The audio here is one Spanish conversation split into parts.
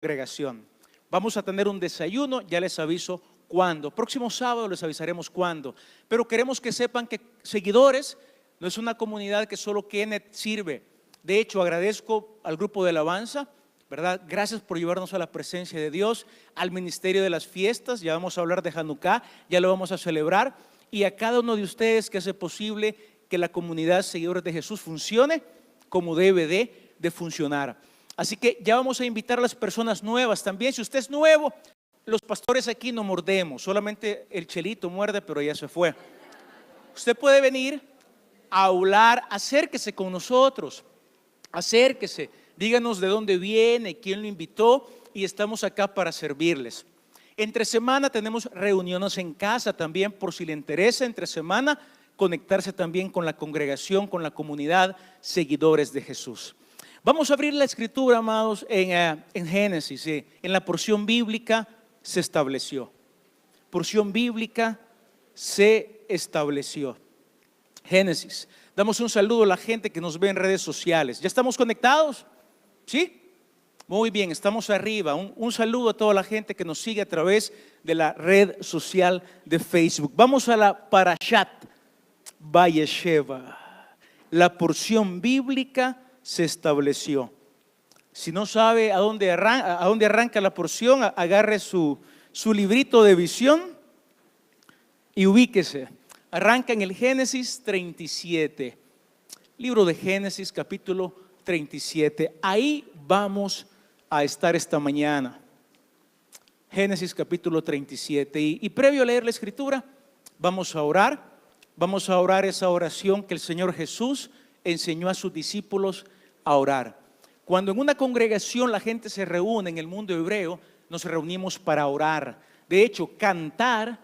congregación. Vamos a tener un desayuno, ya les aviso cuándo. Próximo sábado les avisaremos cuándo. Pero queremos que sepan que Seguidores no es una comunidad que solo Kenneth sirve. De hecho, agradezco al grupo de alabanza, ¿verdad? Gracias por llevarnos a la presencia de Dios, al ministerio de las fiestas. Ya vamos a hablar de Hanukkah, ya lo vamos a celebrar. Y a cada uno de ustedes que hace posible que la comunidad Seguidores de Jesús funcione como debe de funcionar. Así que ya vamos a invitar a las personas nuevas también. Si usted es nuevo, los pastores aquí no mordemos, solamente el Chelito muerde, pero ya se fue. Usted puede venir a hablar, acérquese con nosotros, acérquese, díganos de dónde viene, quién lo invitó, y estamos acá para servirles. Entre semana tenemos reuniones en casa también, por si le interesa, entre semana conectarse también con la congregación, con la comunidad Seguidores de Jesús. Vamos a abrir la escritura, amados, en Génesis. En la porción bíblica se estableció. Porción bíblica se estableció. Génesis. Damos un saludo a la gente que nos ve en redes sociales. ¿Ya estamos conectados? ¿Sí? Muy bien, estamos arriba. Un saludo a toda la gente que nos sigue a través de la red social de Facebook. Vamos a la Parashat Vayesheva. La porción bíblica se estableció. Si no sabe a dónde arranca la porción, agarre su librito de visión y ubíquese. Arranca en el Génesis 37. Libro de Génesis, capítulo 37. Ahí vamos a estar esta mañana. Génesis capítulo 37. Y previo a leer la escritura, vamos a orar. Vamos a orar esa oración que el Señor Jesús enseñó a sus discípulos a orar. Cuando en una congregación la gente se reúne en el mundo hebreo, nos reunimos para orar. De hecho, cantar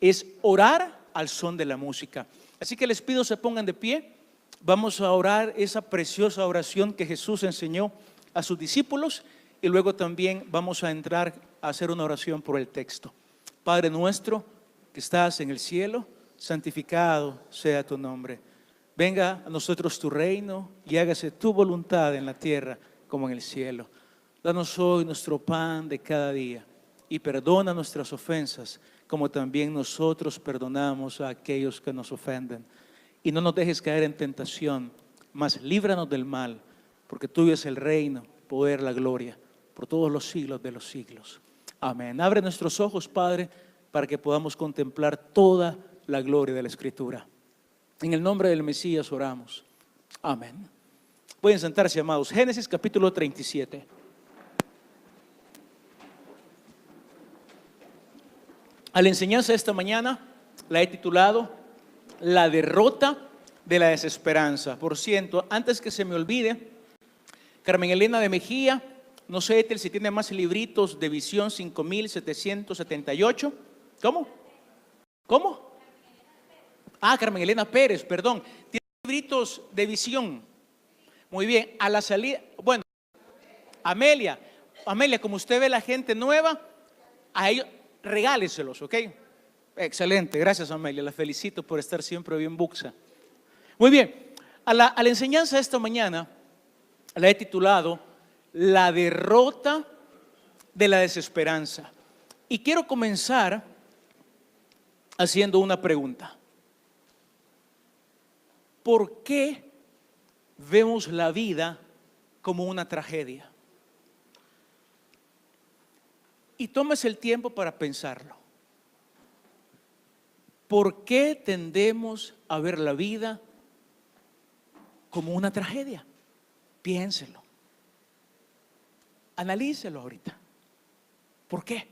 es orar al son de la música. Así que les pido se pongan de pie. Vamos a orar esa preciosa oración que Jesús enseñó a sus discípulos, y luego también vamos a entrar a hacer una oración por el texto. Padre nuestro que estás en el cielo, santificado sea tu nombre. Venga a nosotros tu reino y hágase tu voluntad en la tierra como en el cielo. Danos hoy nuestro pan de cada día y perdona nuestras ofensas como también nosotros perdonamos a aquellos que nos ofenden. Y no nos dejes caer en tentación, mas líbranos del mal, porque tuyo es el reino, el poder, la gloria, por todos los siglos de los siglos. Amén. Abre nuestros ojos, Padre, para que podamos contemplar toda la gloria de la Escritura. En el nombre del Mesías oramos. Amén. Pueden sentarse, amados. Génesis capítulo 37. A la enseñanza de esta mañana la he titulado La derrota de la desesperanza. Por cierto, antes que se me olvide, Carmen Elena de Mejía, no sé, Ethel, si tiene más libritos de visión 5778. ¿Cómo? ¿Cómo? Carmen Elena Pérez, perdón. Tiene libritos de visión. Muy bien, a la salida, bueno, Amelia, como usted ve la gente nueva, a ellos regáleselos, ¿ok? Excelente, gracias Amelia, la felicito por estar siempre bien buxa. Muy bien, a la enseñanza de esta mañana la he titulado La derrota de la desesperanza. Y quiero comenzar haciendo una pregunta. ¿Por qué vemos la vida como una tragedia? Y tómese el tiempo para pensarlo. ¿Por qué tendemos a ver la vida como una tragedia? Piénselo. Analícelo ahorita. ¿Por qué?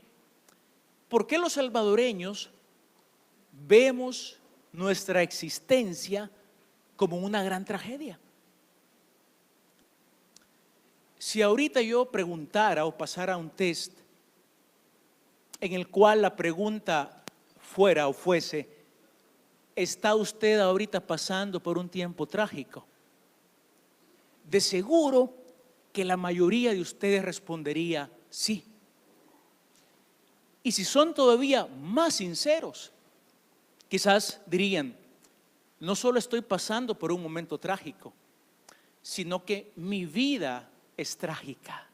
¿Por qué los salvadoreños vemos nuestra existencia como una gran tragedia? Si ahorita yo preguntara o pasara un test en el cual la pregunta fuera o fuese: ¿está usted ahorita pasando por un tiempo trágico? De seguro que la mayoría de ustedes respondería sí. Y si son todavía más sinceros, quizás dirían: no solo estoy pasando por un momento trágico, sino que mi vida es trágica.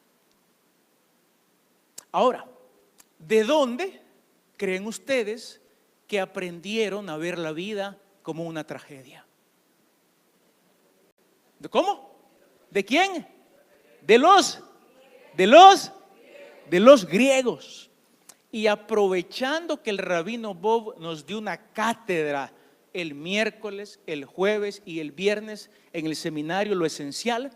Ahora, ¿de dónde creen ustedes que aprendieron a ver la vida como una tragedia? ¿De cómo? ¿De quién? De los griegos. Y aprovechando que el rabino Bob nos dio una cátedra el miércoles, el jueves y el viernes en el seminario Lo Esencial,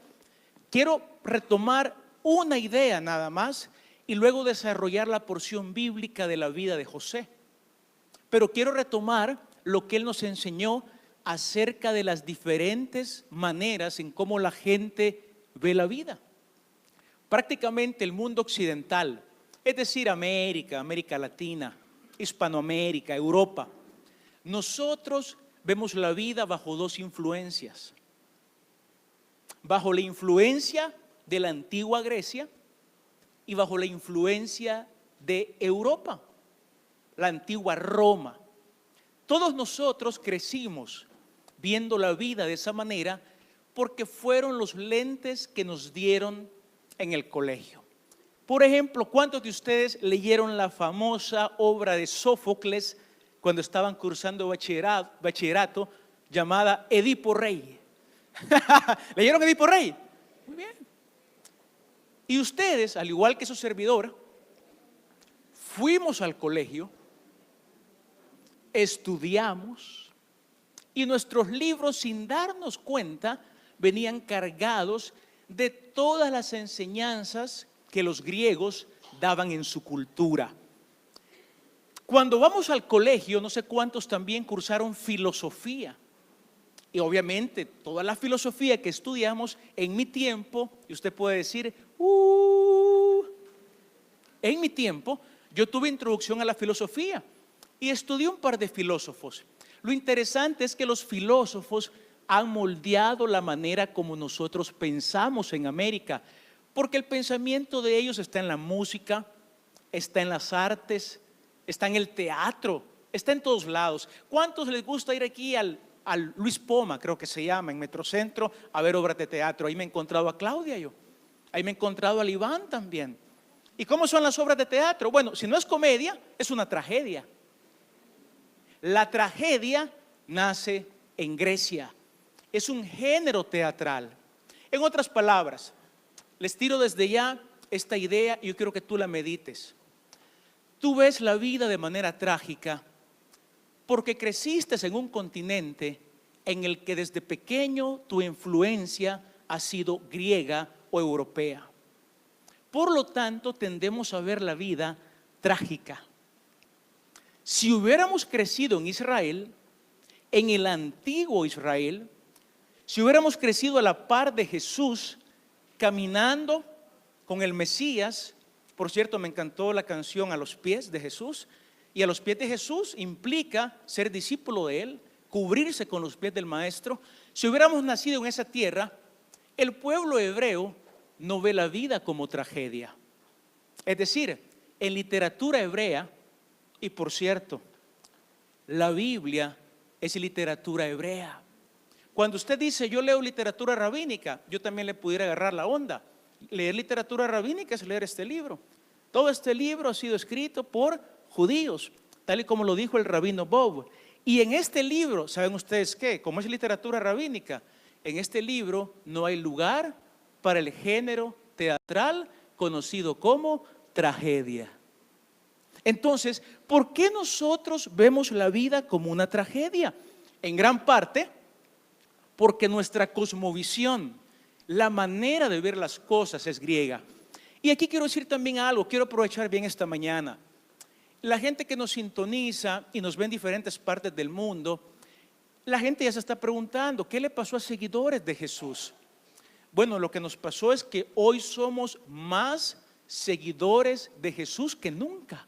quiero retomar una idea nada más y luego desarrollar la porción bíblica de la vida de José. Pero quiero retomar lo que él nos enseñó acerca de las diferentes maneras en cómo la gente ve la vida. Prácticamente el mundo occidental, es decir, América, América Latina, Hispanoamérica, Europa, nosotros vemos la vida bajo dos influencias. Bajo la influencia de la antigua Grecia y bajo la influencia de Europa, la antigua Roma. Todos nosotros crecimos viendo la vida de esa manera porque fueron los lentes que nos dieron en el colegio. Por ejemplo, ¿cuántos de ustedes leyeron la famosa obra de Sófocles cuando estaban cursando bachillerato llamada Edipo Rey? ¿Leyeron Edipo Rey? Muy bien. Y ustedes, al igual que su servidor, fuimos al colegio, estudiamos y nuestros libros, sin darnos cuenta, venían cargados de todas las enseñanzas que los griegos daban en su cultura. Cuando vamos al colegio, no sé cuántos también cursaron filosofía. Y obviamente toda la filosofía que estudiamos en mi tiempo, y usted puede decir, en mi tiempo yo tuve introducción a la filosofía y estudié un par de filósofos. Lo interesante es que los filósofos han moldeado la manera como nosotros pensamos en América, porque el pensamiento de ellos está en la música, está en las artes, está en el teatro, está en todos lados. ¿Cuántos les gusta ir aquí al Luis Poma, creo que se llama, en Metrocentro, a ver obras de teatro? Ahí me he encontrado a Claudia yo, ahí me he encontrado al Iván también. ¿Y cómo son las obras de teatro? Bueno, si no es comedia, es una tragedia. La tragedia nace en Grecia, es un género teatral. En otras palabras, les tiro desde ya esta idea y yo quiero que tú la medites. Tú ves la vida de manera trágica porque creciste en un continente en el que desde pequeño tu influencia ha sido griega o europea. Por lo tanto, tendemos a ver la vida trágica. Si hubiéramos crecido en Israel, en el antiguo Israel, si hubiéramos crecido a la par de Jesús, caminando con el Mesías, por cierto, me encantó la canción A los pies de Jesús, y a los pies de Jesús implica ser discípulo de Él, cubrirse con los pies del Maestro. Si hubiéramos nacido en esa tierra, el pueblo hebreo no ve la vida como tragedia. Es decir, en literatura hebrea, y por cierto, la Biblia es literatura hebrea. Cuando usted dice yo leo literatura rabínica, yo también le pudiera agarrar la onda. Leer literatura rabínica es leer este libro. Todo este libro ha sido escrito por judíos, tal y como lo dijo el rabino Bob. Y en este libro, ¿saben ustedes qué? Como es literatura rabínica, en este libro no hay lugar para el género teatral conocido como tragedia. Entonces, ¿por qué nosotros vemos la vida como una tragedia? En gran parte, porque nuestra cosmovisión, la manera de ver las cosas es griega. Y aquí quiero decir también algo, quiero aprovechar bien esta mañana. La gente que nos sintoniza y nos ve en diferentes partes del mundo, la gente ya se está preguntando, ¿qué le pasó a seguidores de Jesús? Bueno, lo que nos pasó es que hoy somos más seguidores de Jesús que nunca.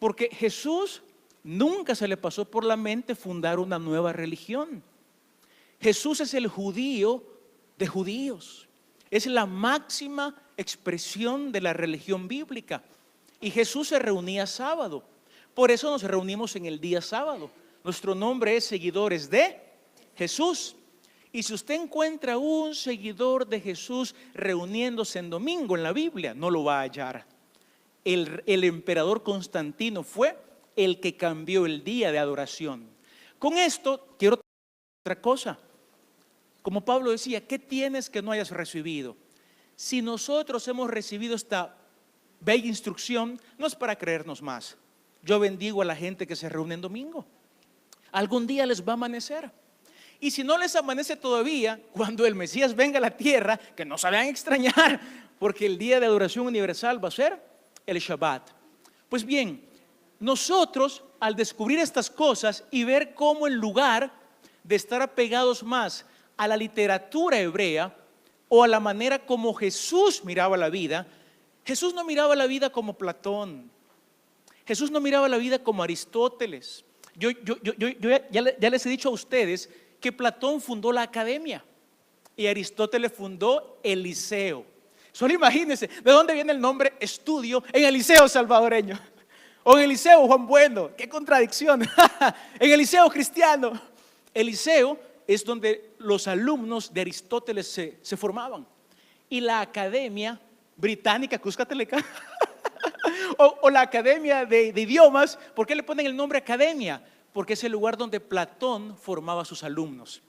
Porque Jesús nunca se le pasó por la mente fundar una nueva religión. Jesús es el judío de judíos. Es la máxima expresión de la religión bíblica. Y Jesús se reunía sábado. Por eso nos reunimos en el día sábado. Nuestro nombre es seguidores de Jesús. Y si usted encuentra un seguidor de Jesús reuniéndose en domingo en la Biblia, no lo va a hallar. el emperador Constantino fue el que cambió el día de adoración. Con esto quiero otra cosa. Como Pablo decía, ¿qué tienes que no hayas recibido? Si nosotros hemos recibido esta bella instrucción, no es para creernos más. Yo bendigo a la gente que se reúne en domingo. Algún día les va a amanecer. Y si no les amanece todavía, cuando el Mesías venga a la tierra, que no se vayan a extrañar, porque el día de adoración universal va a ser el Shabbat. Pues bien, nosotros al descubrir estas cosas y ver cómo en lugar de estar apegados más a la literatura hebrea o a la manera como Jesús miraba la vida, Jesús no miraba la vida como Platón, Jesús no miraba la vida como Aristóteles. Yo ya les he dicho a ustedes que Platón fundó la academia y Aristóteles fundó el liceo. Solo imagínense, ¿de dónde viene el nombre estudio en el liceo salvadoreño? O en el liceo Juan Bueno, qué contradicción. En el liceo cristiano. El liceo es donde los alumnos de Aristóteles se formaban. Y la academia británica, Cuscateleca, o la academia de idiomas, ¿por qué le ponen el nombre academia? Porque es el lugar donde Platón formaba a sus alumnos.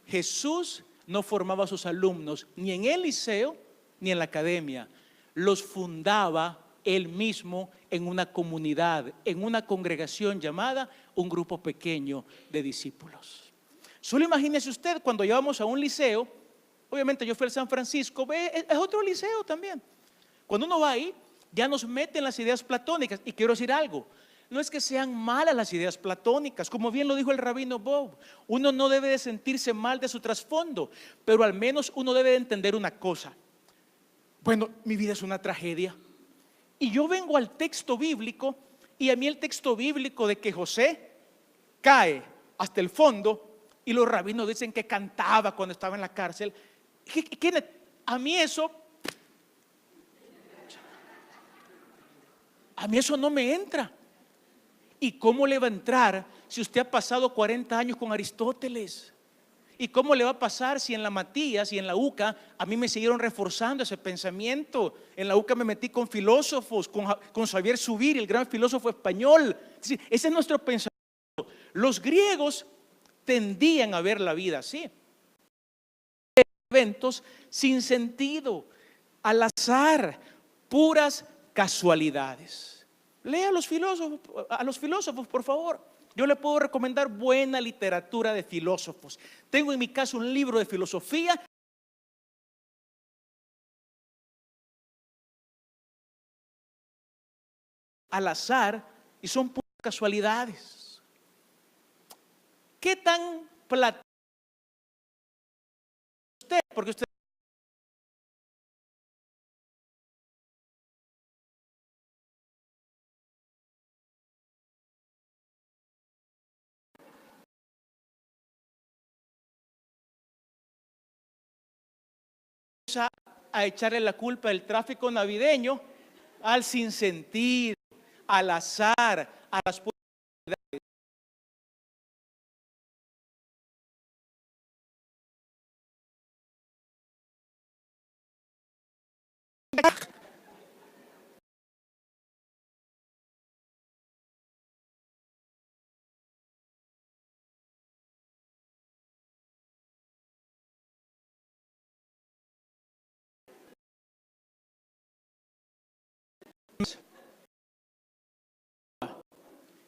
Jesús no formaba a sus alumnos ni en el liceo ni en la academia. Los fundaba él mismo en una comunidad, en una congregación llamada un grupo pequeño de discípulos. Solo imagínese usted cuando llevamos a un liceo, obviamente yo fui al San Francisco, es otro liceo también. Cuando uno va ahí, ya nos meten las ideas platónicas. Y quiero decir algo, no es que sean malas las ideas platónicas, como bien lo dijo el rabino Bob. Uno no debe de sentirse mal de su trasfondo, pero al menos uno debe de entender una cosa. Bueno, mi vida es una tragedia. Y yo vengo al texto bíblico, y a mí el texto bíblico de que José cae hasta el fondo, y los rabinos dicen que cantaba cuando estaba en la cárcel. A mí eso no me entra. ¿Y cómo le va a entrar si usted ha pasado 40 años con Aristóteles? ¿Y cómo le va a pasar si en la Matías y en la UCA a mí me siguieron reforzando ese pensamiento? En la UCA me metí con filósofos, con Xavier Zubiri, el gran filósofo español. Ese es nuestro pensamiento. Los griegos tendían a ver la vida así. Eventos sin sentido, al azar, puras casualidades. Lea a los filósofos, por favor. Yo le puedo recomendar buena literatura de filósofos. Tengo en mi casa un libro de filosofía. Al azar, y son puras casualidades. ¿Qué tan platónico usted? Porque usted a echarle la culpa del tráfico navideño al sinsentido, al azar, a las posibilidades.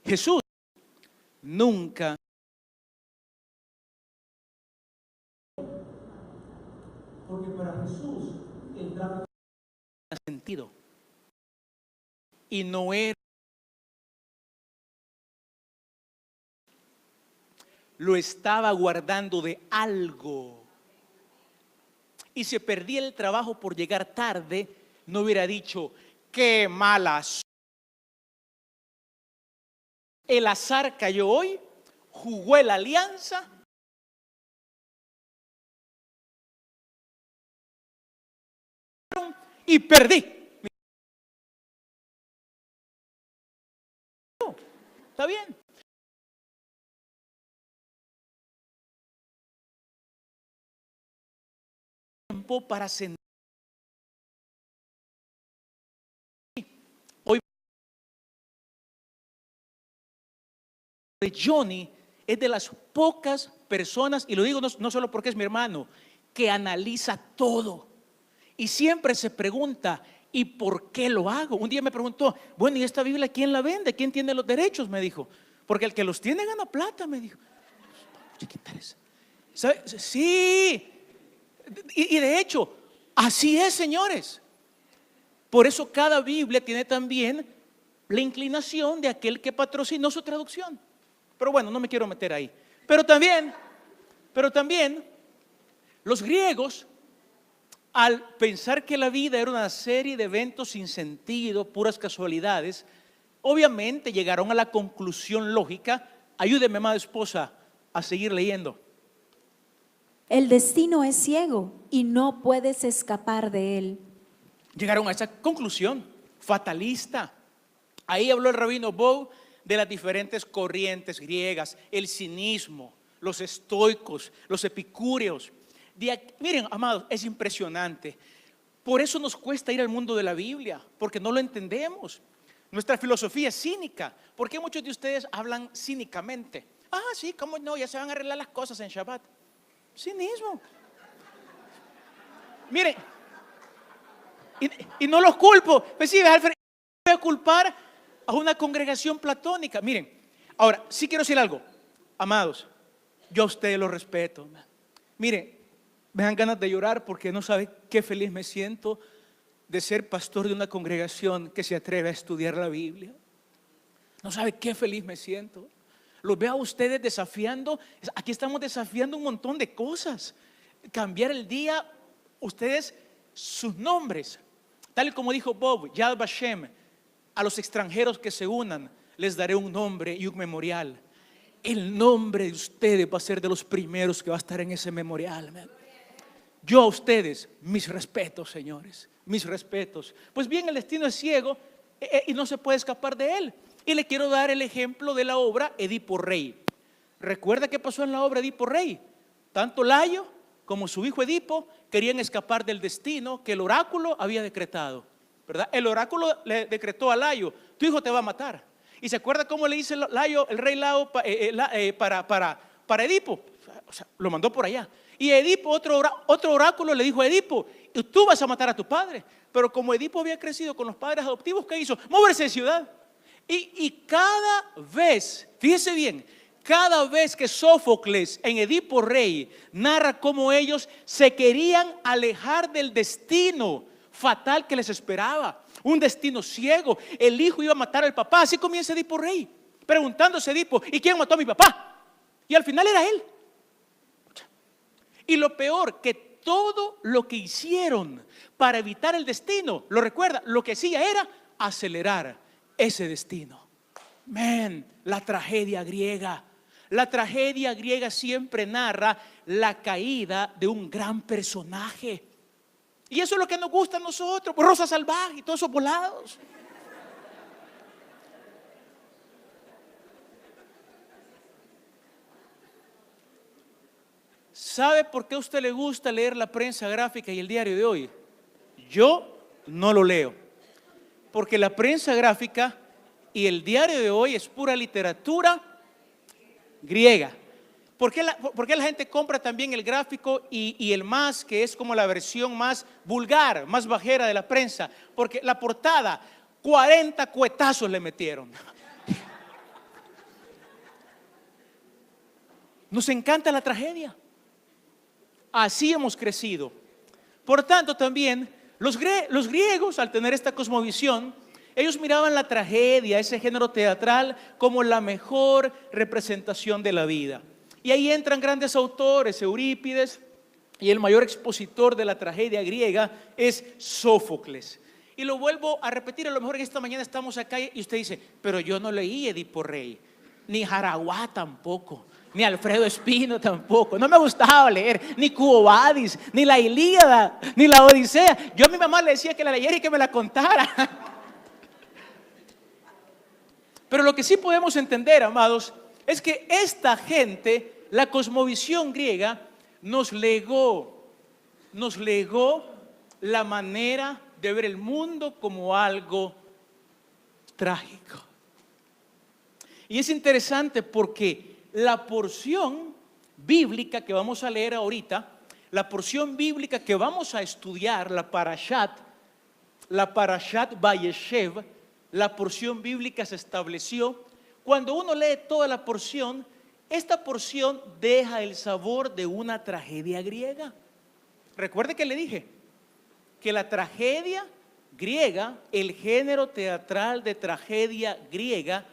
Jesús nunca, porque para Jesús el tráfico tenía sentido y no era, lo estaba guardando de algo. Y si perdía el trabajo por llegar tarde, no hubiera dicho, qué malas. El azar cayó hoy, jugó la alianza y perdí. ¿Está bien? Tiempo para sentir. Hoy de Johnny es de las pocas personas, y lo digo no solo porque es mi hermano, que analiza todo y siempre se pregunta, ¿y por qué lo hago? Un día me preguntó, bueno, ¿y esta Biblia quién la vende? ¿Quién tiene los derechos? Me dijo, porque el que los tiene gana plata, me dijo. ¿Qué interesa? ¿Sabe? Sí, y de hecho, así es, señores. Por eso cada Biblia tiene también la inclinación de aquel que patrocinó su traducción. Pero bueno, no me quiero meter ahí. Pero también los griegos, al pensar que la vida era una serie de eventos sin sentido, puras casualidades, obviamente llegaron a la conclusión lógica. Ayúdeme, amada esposa, a seguir leyendo. El destino es ciego y no puedes escapar de él. Llegaron a esa conclusión fatalista. Ahí habló el rabino Bow de las diferentes corrientes griegas, el cinismo, los estoicos, los epicúreos. Miren, amados, es impresionante. Por eso nos cuesta ir al mundo de la Biblia, porque no lo entendemos. Nuestra filosofía es cínica. ¿Por qué muchos de ustedes hablan cínicamente? Ah, sí, cómo no, ya se van a arreglar las cosas en Shabbat. Cinismo. Miren, y no los culpo. Pues sí, Alfred, voy a culpar a una congregación platónica. Miren, ahora, sí quiero decir algo. Amados, yo a ustedes los respeto. Miren, me dan ganas de llorar porque no sabe qué feliz me siento de ser pastor de una congregación que se atreve a estudiar la Biblia. No sabe qué feliz me siento. Los veo a ustedes desafiando. Aquí estamos desafiando un montón de cosas. Cambiar el día, ustedes, sus nombres. Tal como dijo Bob, Yad Vashem, a los extranjeros que se unan, les daré un nombre y un memorial. El nombre de ustedes va a ser de los primeros que va a estar en ese memorial. Yo a ustedes, mis respetos, señores, mis respetos. Pues bien, el destino es ciego y no se puede escapar de él. Y le quiero dar el ejemplo de la obra Edipo Rey. ¿Recuerda qué pasó en la obra Edipo Rey? Tanto Layo como su hijo Edipo querían escapar del destino que el oráculo había decretado, ¿verdad? El oráculo le decretó a Layo, tu hijo te va a matar. ¿Y se acuerda cómo le dice Layo, el rey Lao, para Edipo? O sea, lo mandó por allá. Y Edipo, otro oráculo le dijo a Edipo, tú vas a matar a tu padre. Pero como Edipo había crecido con los padres adoptivos, ¿qué hizo? Moverse de ciudad. Y cada vez, fíjese bien, cada vez que Sófocles en Edipo Rey narra cómo ellos se querían alejar del destino fatal que les esperaba, un destino ciego, el hijo iba a matar al papá. Así comienza Edipo Rey, preguntándose Edipo, ¿y quién mató a mi papá? Y al final era él. Y lo peor, que todo lo que hicieron para evitar el destino, lo recuerda, lo que hacía era acelerar ese destino. La tragedia griega. La tragedia griega siempre narra la caída de un gran personaje. Y eso es lo que nos gusta a nosotros, pues Rosa Salvaje y todos esos volados. ¿Sabe por qué a usted le gusta leer la prensa gráfica y el diario de hoy? Yo no lo leo, porque la prensa gráfica y el diario de hoy es pura literatura griega. ¿Por qué la gente compra también el gráfico y el más, que es como la versión más vulgar, más bajera de la prensa? Porque la portada, 40 cuetazos le metieron. Nos encanta la tragedia. Así hemos crecido. Por tanto, también los griegos, al tener esta cosmovisión, ellos miraban la tragedia, ese género teatral, como la mejor representación de la vida. Y ahí entran grandes autores, Eurípides, y el mayor expositor de la tragedia griega es Sófocles. Y lo vuelvo a repetir, a lo mejor en esta mañana estamos acá y usted dice, pero yo no leí Edipo Rey, ni Jaraguá tampoco, ni Alfredo Espino tampoco, no me gustaba leer, ni Cubo Vadis, ni la Ilíada, ni la Odisea. Yo a mi mamá le decía que la leyera y que me la contara. Pero lo que sí podemos entender, amados, es que esta gente, la cosmovisión griega, nos legó la manera de ver el mundo como algo trágico. Y es interesante porque la porción bíblica que vamos a leer ahorita, la porción bíblica que vamos a estudiar, la Parashat Vayeshev, la porción bíblica se estableció. Cuando uno lee toda la porción, esta porción deja el sabor de una tragedia griega. Recuerde que le dije que la tragedia griega, el género teatral de tragedia griega,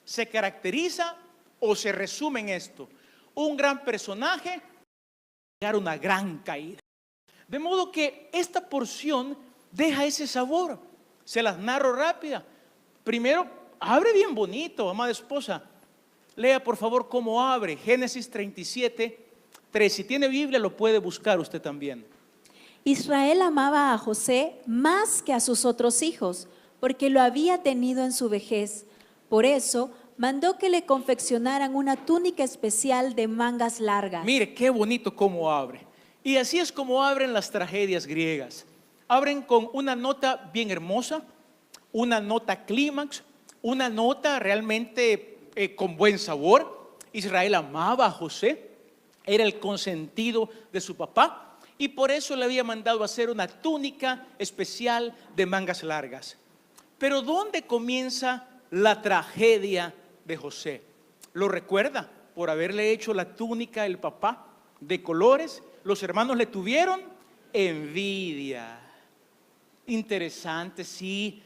se caracteriza o se resume en esto: un gran personaje, una gran caída. De modo que esta porción deja ese sabor. Se las narro rápida. Primero, abre bien bonito, amada esposa. Lea por favor cómo abre. Génesis 37:3. Si tiene Biblia lo puede buscar usted también. Israel amaba a José más que a sus otros hijos, porque lo había tenido en su vejez. Por eso mandó que le confeccionaran una túnica especial de mangas largas. Mire qué bonito cómo abre. Y así es como abren las tragedias griegas. Abren con una nota bien hermosa, una nota clímax, una nota realmente con buen sabor. Israel amaba a José, era el consentido de su papá, y por eso le había mandado a hacer una túnica especial de mangas largas. Pero ¿dónde comienza la tragedia de José? ¿Lo recuerda? Por haberle hecho la túnica el papá de colores, los hermanos le tuvieron envidia. Interesante, sí.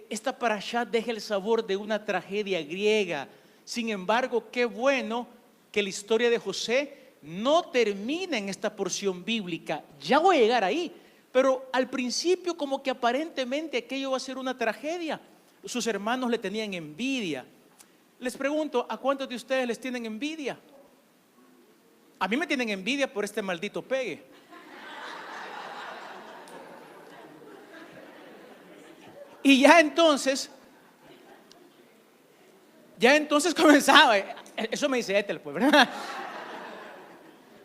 Esta parashá deja el sabor de una tragedia griega. Sin embargo, qué bueno que la historia de José no termina en esta porción bíblica. Ya voy a llegar ahí, pero al principio como que aparentemente aquello va a ser una tragedia. Sus hermanos le tenían envidia. Les pregunto, ¿a cuántos de ustedes les tienen envidia? A mí me tienen envidia por este maldito pegue. Y ya entonces comenzaba, eso me dice Ethel, pues, ¿verdad?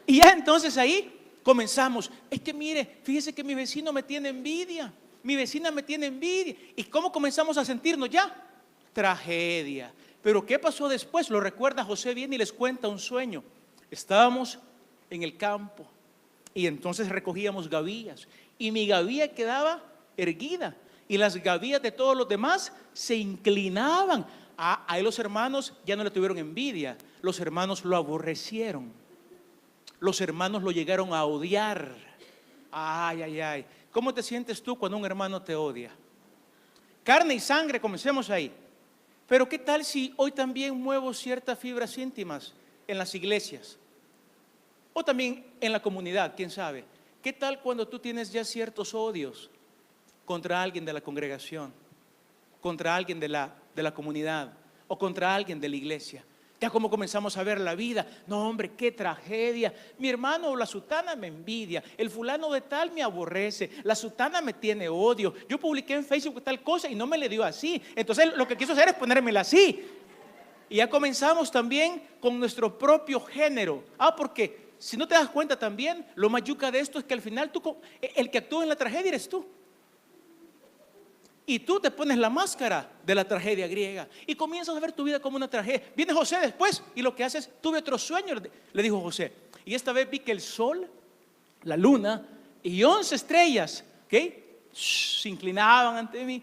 Y ya entonces ahí comenzamos. Es que mire, fíjese que mi vecino me tiene envidia, mi vecina me tiene envidia. ¿Y cómo comenzamos a sentirnos ya? Tragedia. Pero ¿qué pasó después? Lo recuerda José bien y les cuenta un sueño. Estábamos en el campo y entonces recogíamos gavillas y mi gavilla quedaba erguida y las gavillas de todos los demás se inclinaban. Ahí los hermanos ya no le tuvieron envidia, los hermanos lo aborrecieron, los hermanos lo llegaron a odiar. Ay, ay, ay. ¿Cómo te sientes tú cuando un hermano te odia? Carne y sangre, comencemos ahí. Pero ¿qué tal si hoy también muevo ciertas fibras íntimas en las iglesias? O también en la comunidad, quién sabe. ¿Qué tal cuando tú tienes ya ciertos odios contra alguien de la congregación, contra alguien de la comunidad o contra alguien de la iglesia? Ya como comenzamos a ver la vida. No, hombre, qué tragedia. Mi hermano o la sutana me envidia, el fulano de tal me aborrece, la sutana me tiene odio. Yo publiqué en Facebook tal cosa y no me le dio así. Entonces lo que quiso hacer es ponérmela así. Y ya comenzamos también con nuestro propio género. Porque si no te das cuenta también, lo más yuca de esto es que al final el que actúa en la tragedia eres tú. Y tú te pones la máscara de la tragedia griega y comienzas a ver tu vida como una tragedia. Viene José después y lo que hace es: tuve otro sueño, le dijo José. Y esta vez vi que el sol, la luna y 11 estrellas, se inclinaban ante mí.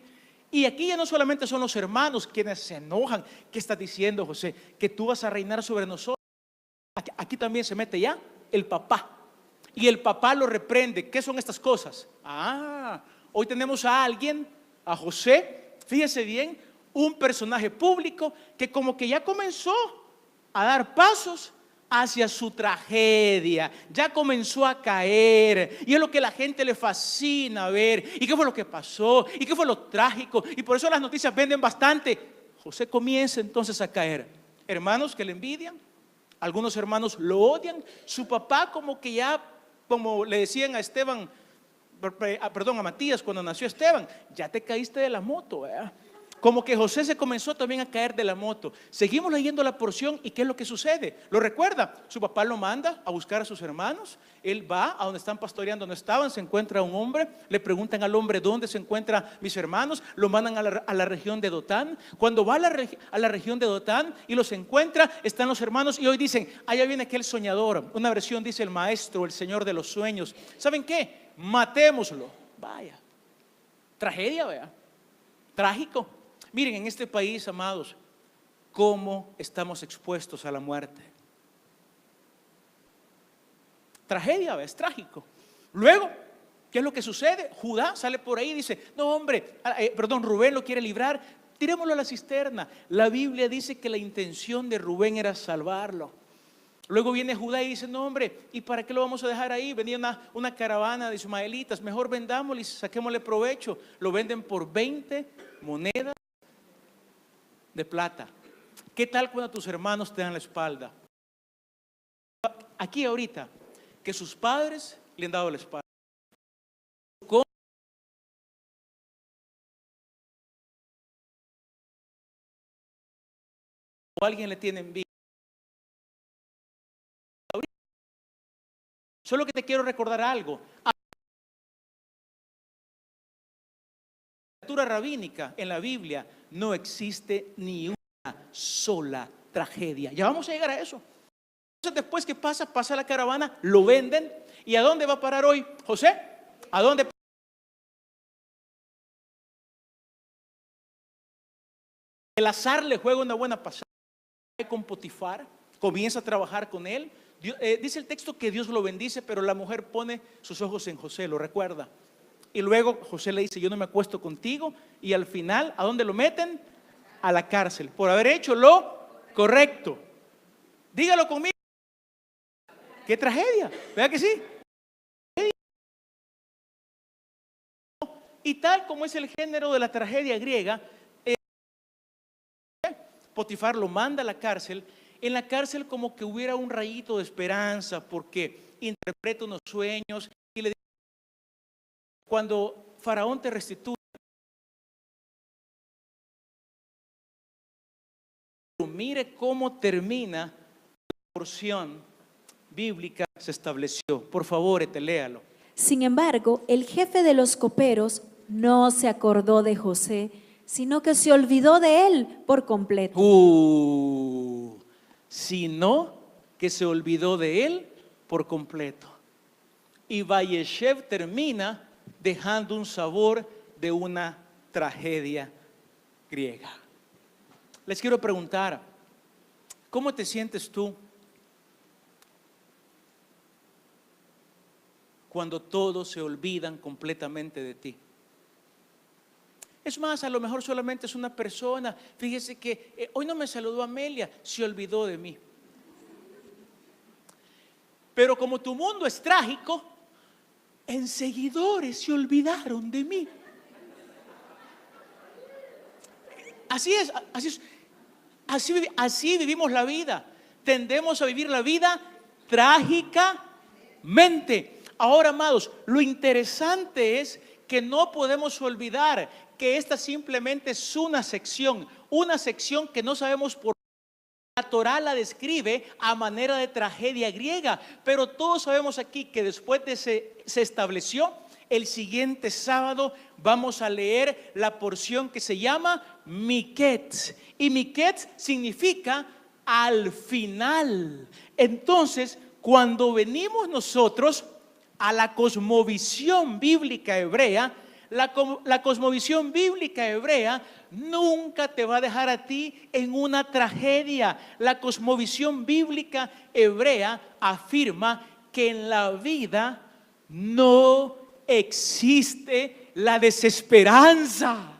Y aquí ya no solamente son los hermanos quienes se enojan. ¿Qué estás diciendo, José? Que tú vas a reinar sobre nosotros. Aquí también se mete ya el papá. Y el papá lo reprende. ¿Qué son estas cosas? Hoy tenemos a alguien, a José, fíjese bien, un personaje público que como que ya comenzó a dar pasos hacia su tragedia, ya comenzó a caer, y es lo que a la gente le fascina ver. ¿Y qué fue lo que pasó? ¿Y qué fue lo trágico? Y por eso las noticias venden bastante. José comienza entonces a caer. Hermanos que le envidian, algunos hermanos lo odian. Su papá como que ya, como le decían a Esteban, a Matías cuando nació Esteban: ya te caíste de la moto, ¿verdad? Como que José se comenzó también a caer de la moto. Seguimos leyendo la porción y ¿qué es lo que sucede? ¿Lo recuerda? Su papá lo manda a buscar a sus hermanos. Él va a donde están pastoreando, no estaban, se encuentra un hombre. Le preguntan al hombre dónde se encuentran mis hermanos. Lo mandan a la región de Dotán. Cuando va a la región de Dotán y los encuentra, están los hermanos y hoy dicen, allá viene aquel soñador. Una versión dice el maestro, el señor de los sueños. ¿Saben qué? Matémoslo. Vaya, tragedia, vea, trágico. Miren, en este país, amados, cómo estamos expuestos a la muerte. Tragedia, ¿ves? Es trágico. Luego, ¿qué es lo que sucede? Judá sale por ahí y dice, no hombre, Rubén lo quiere librar, tirémoslo a la cisterna. La Biblia dice que la intención de Rubén era salvarlo. Luego viene Judá y dice, no hombre, ¿y para qué lo vamos a dejar ahí? Venía una caravana de ismaelitas, mejor vendámosle y saquémosle provecho. Lo venden por 20 monedas de plata. ¿Qué tal cuando tus hermanos te dan la espalda? Aquí ahorita, que sus padres le han dado la espalda. ¿Cómo? O alguien le tiene envidia. Solo que te quiero recordar algo. La literatura rabínica en la Biblia no existe ni una sola tragedia. Ya vamos a llegar a eso. Entonces después que pasa la caravana, lo venden. ¿Y a dónde va a parar hoy José? ¿A dónde? El azar le juega una buena pasada con Potifar, comienza a trabajar con él. Dice el texto que Dios lo bendice, pero la mujer pone sus ojos en José, lo recuerda. Y luego José le dice, yo no me acuesto contigo. Y al final, ¿a dónde lo meten? A la cárcel, por haber hecho lo correcto. Dígalo conmigo. ¡Qué tragedia! ¿Verdad que sí? Y tal como es el género de la tragedia griega, Potifar lo manda a la cárcel. En la cárcel como que hubiera un rayito de esperanza porque interpreta unos sueños y le dice, cuando Faraón te restituya, mire cómo termina la porción bíblica se estableció. Por favor, léalo. Sin embargo, el jefe de los coperos no se acordó de José, sino que se olvidó de él por completo. Sino que se olvidó de él por completo. Y Vayeshev termina dejando un sabor de una tragedia griega. Les quiero preguntar, ¿cómo te sientes tú cuando todos se olvidan completamente de ti? Es más, a lo mejor solamente es una persona. Fíjese que hoy no me saludó Amelia, se olvidó de mí. Pero como tu mundo es trágico, en seguidores se olvidaron de mí. Así es, así vivimos la vida. Tendemos a vivir la vida trágicamente. Ahora, amados, lo interesante es que no podemos olvidar que esta simplemente es una sección que no sabemos por qué la Torá la describe a manera de tragedia griega, pero todos sabemos aquí que después de se estableció, el siguiente sábado vamos a leer la porción que se llama Miquet, y Miquet significa al final. Entonces, cuando venimos nosotros a la cosmovisión bíblica hebrea, la cosmovisión bíblica hebrea nunca te va a dejar a ti en una tragedia. La cosmovisión bíblica hebrea afirma que en la vida no existe la desesperanza.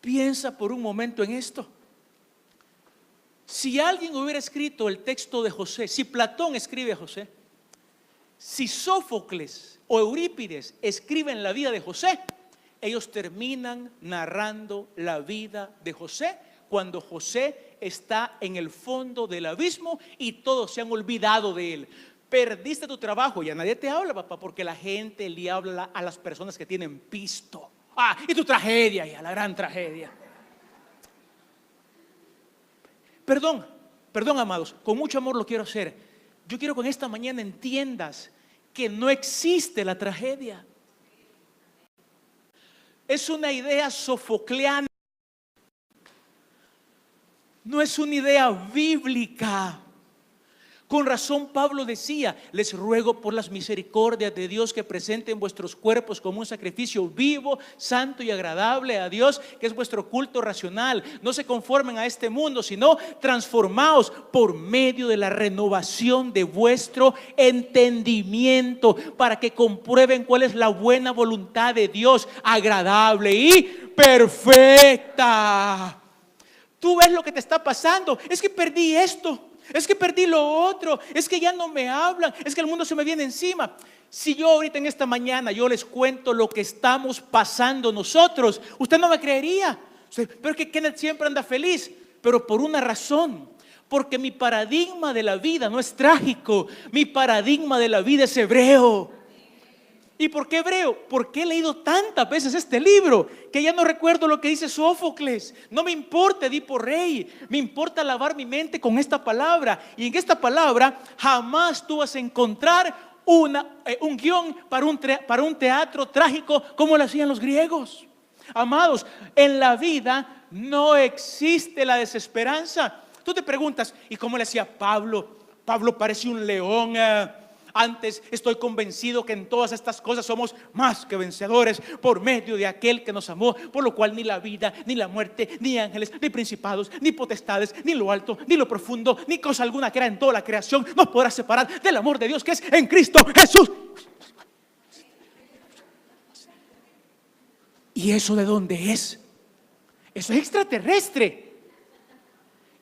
Piensa por un momento en esto. Si alguien hubiera escrito el texto de José, si Platón escribe a José, si Sófocles o Eurípides escriben la vida de José, ellos terminan narrando la vida de José cuando José está en el fondo del abismo y todos se han olvidado de él. Perdiste tu trabajo, ya nadie te habla, papá, porque la gente le habla a las personas que tienen pisto. Y tu tragedia, ya, la gran tragedia. Perdón, amados, con mucho amor lo quiero hacer. Yo quiero que en esta mañana entiendas que no existe la tragedia. Es una idea sofocleana. No es una idea bíblica. Con razón Pablo decía: les ruego por las misericordias de Dios que presenten vuestros cuerpos como un sacrificio vivo, santo y agradable a Dios, que es vuestro culto racional. No se conformen a este mundo, sino transformaos por medio de la renovación de vuestro entendimiento, para que comprueben cuál es la buena voluntad de Dios, agradable y perfecta. Tú ves lo que te está pasando: es que perdí esto, es que perdí lo otro, es que ya no me hablan, es que el mundo se me viene encima. Si yo ahorita en esta mañana yo les cuento lo que estamos pasando nosotros, usted no me creería. Pero es que Kenneth siempre anda feliz, pero por una razón: porque mi paradigma de la vida no es trágico, mi paradigma de la vida es hebreo. ¿Y por qué hebreo? Porque he leído tantas veces este libro que ya no recuerdo lo que dice Sófocles. No me importa Edipo Rey, me importa lavar mi mente con esta palabra. Y en esta palabra jamás tú vas a encontrar un guión para un teatro trágico como lo hacían los griegos. Amados, en la vida no existe la desesperanza. Tú te preguntas: ¿y cómo le hacía Pablo? Pablo parecía un león. Antes estoy convencido que en todas estas cosas somos más que vencedores por medio de aquel que nos amó, por lo cual ni la vida, ni la muerte, ni ángeles, ni principados, ni potestades, ni lo alto, ni lo profundo, ni cosa alguna que era en toda la creación nos podrá separar del amor de Dios que es en Cristo Jesús. ¿Y eso de dónde es? Eso es extraterrestre.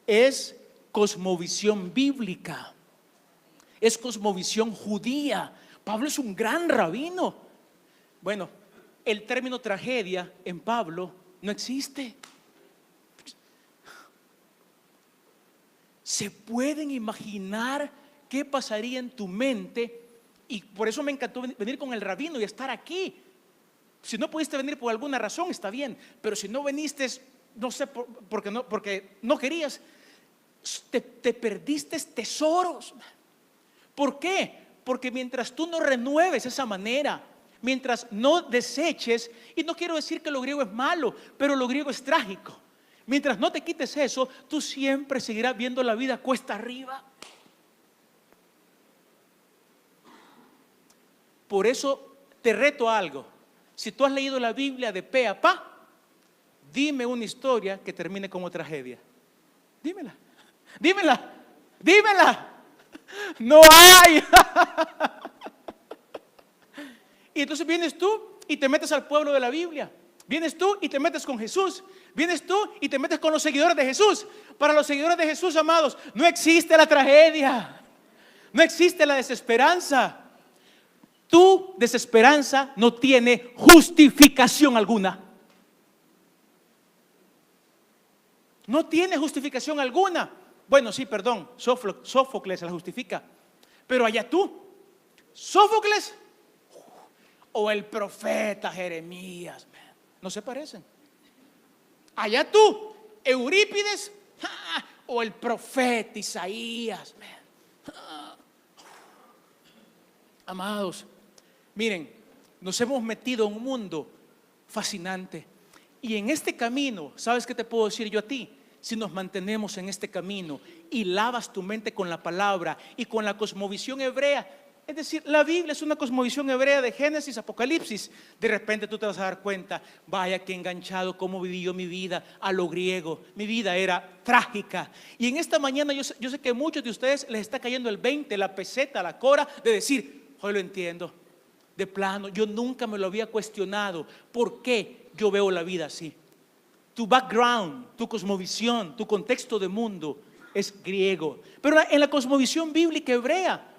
Es cosmovisión bíblica. Es cosmovisión judía. Pablo es un gran rabino. Bueno, el término tragedia en Pablo no existe. ¿Se pueden imaginar qué pasaría en tu mente? Y por eso me encantó venir con el rabino y estar aquí. Si no pudiste venir por alguna razón, está bien, pero si no viniste, no sé, porque no querías, te perdiste tesoros. ¿Por qué? Porque mientras tú no renueves esa manera, mientras no deseches, y no quiero decir que lo griego es malo, pero lo griego es trágico. Mientras no te quites eso, tú siempre seguirás viendo la vida cuesta arriba. Por eso te reto a algo. Si tú has leído la Biblia de pe a pa, dime una historia que termine como tragedia. Dímela, dímela, dímela. No hay. Y entonces vienes tú y te metes al pueblo de la Biblia. Vienes tú y te metes con Jesús. Vienes tú y te metes con los seguidores de Jesús. Para los seguidores de Jesús, amados, no existe la tragedia, no existe la desesperanza. Tu desesperanza no tiene justificación alguna. No tiene justificación alguna. Bueno, sí, perdón, Sófocles la justifica. Pero allá tú, Sófocles o el profeta Jeremías, no se parecen. Allá tú, Eurípides o el profeta Isaías. Amados, miren, nos hemos metido en un mundo fascinante. Y en este camino, ¿sabes qué te puedo decir yo a ti? Si nos mantenemos en este camino y lavas tu mente con la palabra y con la cosmovisión hebrea, es decir, la Biblia es una cosmovisión hebrea de Génesis, Apocalipsis. De repente tú te vas a dar cuenta: vaya que enganchado cómo viví yo mi vida a lo griego. Mi vida era trágica. Y en esta mañana yo sé que a muchos de ustedes les está cayendo el 20, la peseta, la cora, de decir: hoy lo entiendo. De plano, yo nunca me lo había cuestionado. ¿Por qué yo veo la vida así? Tu background, tu cosmovisión, tu contexto de mundo es griego. Pero en la cosmovisión bíblica hebrea,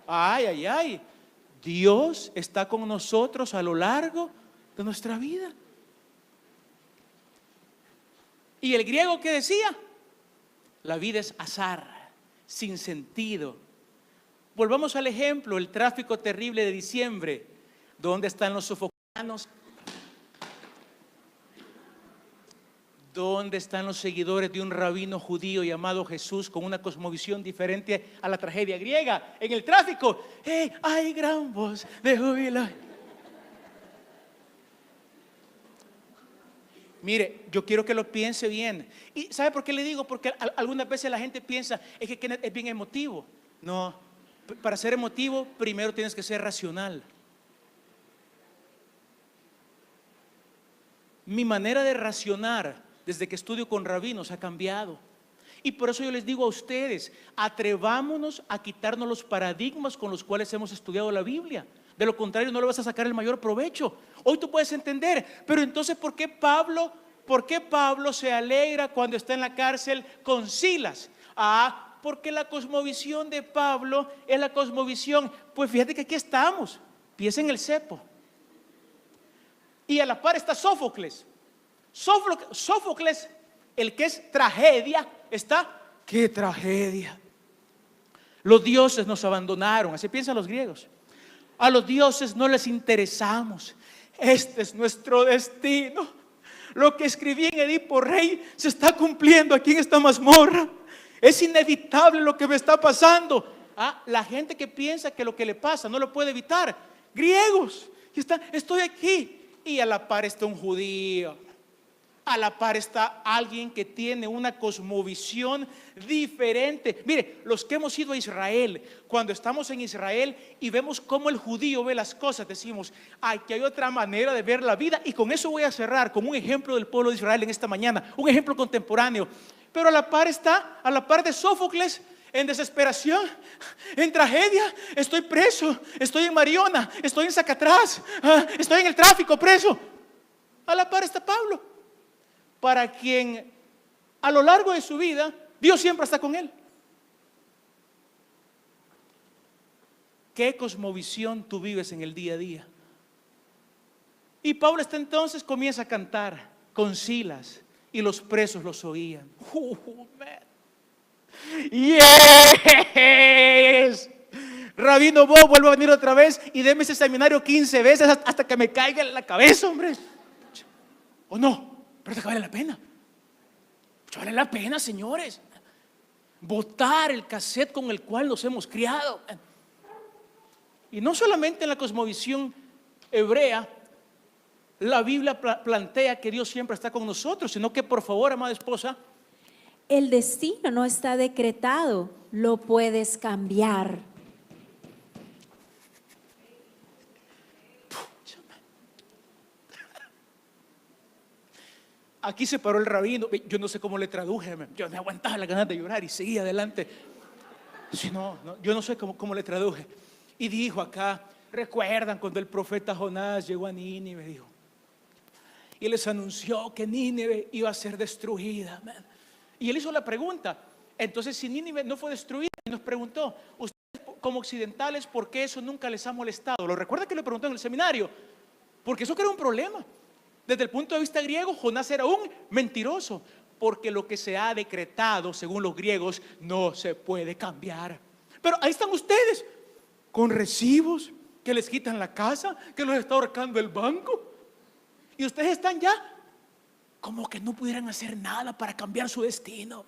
Dios está con nosotros a lo largo de nuestra vida. ¿Y el griego qué decía? La vida es azar, sin sentido. Volvamos al ejemplo, el tráfico terrible de diciembre. ¿Dónde están los sofocanos? ¿Dónde están los seguidores de un rabino judío llamado Jesús con una cosmovisión diferente a la tragedia griega? En el tráfico, ¡hey! ¡Hay gran voz de júbilo! Mire, yo quiero que lo piense bien. ¿Y sabe por qué le digo? Porque algunas veces la gente piensa, es que Kenneth es bien emotivo. No, para ser emotivo primero tienes que ser racional. Mi manera de racionar desde que estudio con rabinos ha cambiado. Y por eso yo les digo a ustedes, atrevámonos a quitarnos los paradigmas con los cuales hemos estudiado la Biblia. De lo contrario, no le vas a sacar el mayor provecho. Hoy tú puedes entender, pero entonces, ¿por qué Pablo se alegra cuando está en la cárcel con Silas? Porque la cosmovisión de Pablo es la cosmovisión. Pues fíjate que aquí estamos, pies en el cepo. Y a la par está Sófocles. Sófocles, el que es tragedia, está, ¡qué tragedia! Los dioses nos abandonaron, así piensan los griegos. A los dioses no les interesamos. Este es nuestro destino. Lo que escribí en Edipo Rey se está cumpliendo aquí en esta mazmorra. Es inevitable lo que me está pasando. La gente que piensa que lo que le pasa no lo puede evitar. Griegos, estoy aquí. Y a la par está un judío. A la par está alguien que tiene una cosmovisión diferente. Mire, los que hemos ido a Israel, cuando estamos en Israel y vemos cómo el judío ve las cosas, decimos, que hay otra manera de ver la vida. Y con eso voy a cerrar, con un ejemplo del pueblo de Israel en esta mañana, un ejemplo contemporáneo. Pero a la par de Sófocles, en desesperación, en tragedia, estoy preso, estoy en Mariona, estoy en Zacatrás, estoy en el tráfico preso. A la par está Pablo, para quien a lo largo de su vida Dios siempre está con él. ¿Qué cosmovisión tú vives en el día a día? Y Pablo entonces comienza a cantar con Silas y los presos los oían. Yes. Rabino Bob, vuelvo a venir otra vez y deme ese seminario 15 veces hasta que me caiga en la cabeza, hombre. ¿O no? Pero que vale la pena. Vale la pena, señores. Botar el cassette con el cual nos hemos criado. Y no solamente en la cosmovisión hebrea, la Biblia plantea que Dios siempre está con nosotros, sino que, por favor, amada esposa, el destino no está decretado, lo puedes cambiar. Aquí se paró el rabino, yo no sé cómo le traduje, yo me aguantaba las ganas de llorar y seguía adelante. Si no, yo no sé cómo le traduje. Y dijo acá, recuerdan cuando el profeta Jonás llegó a Nínive, dijo, y les anunció que Nínive iba a ser destruida. Y él hizo la pregunta, entonces si Nínive no fue destruida, y nos preguntó, ustedes como occidentales, ¿por qué eso nunca les ha molestado? ¿Lo recuerda que le preguntó en el seminario? Porque eso crea un problema. Desde el punto de vista griego, Jonás era un mentiroso, porque lo que se ha decretado, según los griegos, no se puede cambiar. Pero ahí están ustedes, con recibos que les quitan la casa, que los está ahorcando el banco, y ustedes están ya como que no pudieran hacer nada para cambiar su destino.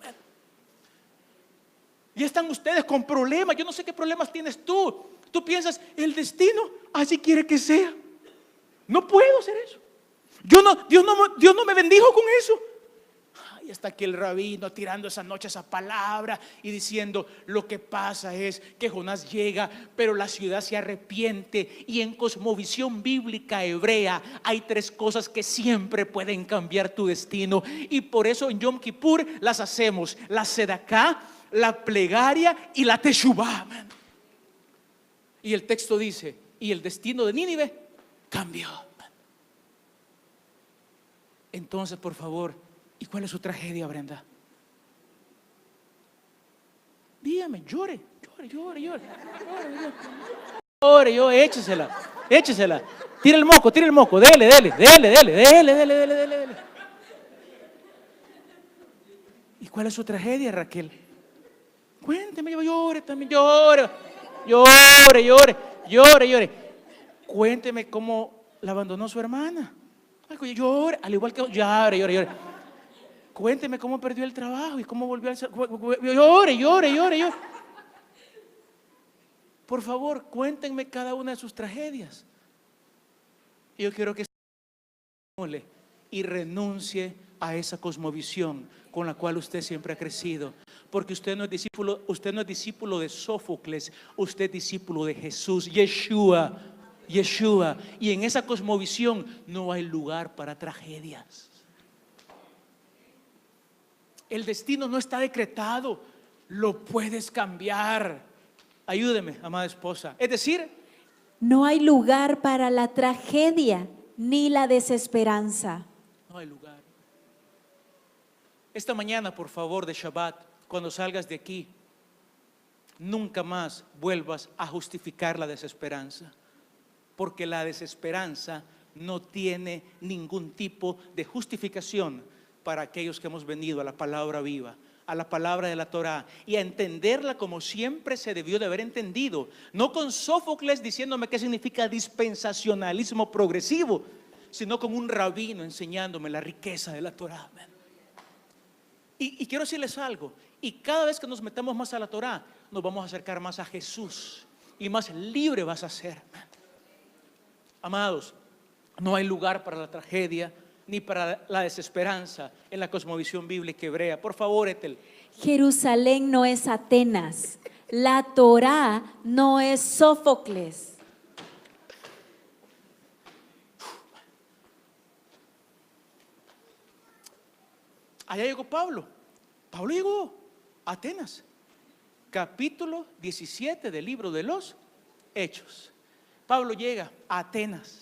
Y están ustedes con problemas. Yo no sé qué problemas tienes tú. Tú piensas, el destino así quiere que sea. No puedo hacer eso. Dios no me bendijo con eso. Y está aquí el rabino tirando esa noche esa palabra y diciendo, lo que pasa es que Jonás llega, pero la ciudad se arrepiente. Y en cosmovisión bíblica hebrea hay tres cosas que siempre pueden cambiar tu destino. Y por eso en Yom Kippur las hacemos: la sedaká, la plegaria y la teshuvá. Y el texto dice, y el destino de Nínive cambió. Entonces, por favor, ¿y cuál es su tragedia, Brenda? Dígame, llore, échesela. Tira el moco, dele. ¿Y cuál es su tragedia, Raquel? Cuénteme, llore también, llore. llore, llore, llore, llore. Cuénteme cómo la abandonó su hermana. Ay, llore, al igual que llore, llore, llore. Cuénteme cómo perdió el trabajo y cómo volvió al... Llore, llore, llore, llore. Por favor, cuéntenme cada una de sus tragedias. Yo quiero que y renuncie a esa cosmovisión con la cual usted siempre ha crecido, porque usted no es discípulo de Sófocles, usted es discípulo de Jesús, Yeshua, Yeshua, y en esa cosmovisión no hay lugar para tragedias. El destino no está decretado, lo puedes cambiar. Ayúdeme, amada esposa. Es decir, no hay lugar para la tragedia ni la desesperanza. no hay lugar. Esta mañana, por favor, de Shabbat, cuando salgas de aquí, nunca más vuelvas a justificar la desesperanza, porque la desesperanza no tiene ningún tipo de justificación para aquellos que hemos venido a la palabra viva, a la palabra de la Torá, y a entenderla como siempre se debió de haber entendido, no con Sófocles diciéndome qué significa dispensacionalismo progresivo, sino con un rabino enseñándome la riqueza de la Torá. Y quiero decirles algo, y cada vez que nos metemos más a la Torá, nos vamos a acercar más a Jesús, y más libre vas a ser. Amados, no hay lugar para la tragedia ni para la desesperanza en la cosmovisión bíblica hebrea. Por favor, Ethel. Jerusalén no es Atenas, la Torá no es Sófocles. Allá llegó Pablo. Pablo llegó a Atenas. Capítulo 17 del libro de los Hechos. Pablo llega a Atenas.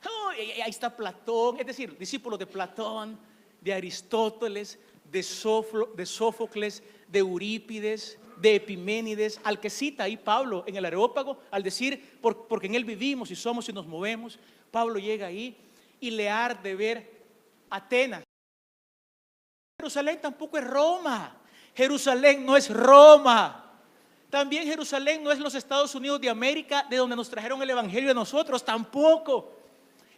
Oh, ahí está Platón, es decir, discípulo de Platón, de Aristóteles, de Sófocles, de Eurípides, de Epiménides, al que cita ahí Pablo en el Areópago, al decir, porque en él vivimos y somos y nos movemos. Pablo llega ahí y le arde ver Atenas. Jerusalén tampoco es Roma. Jerusalén no es Roma. También Jerusalén no es los Estados Unidos de América, de donde nos trajeron el evangelio a nosotros, tampoco.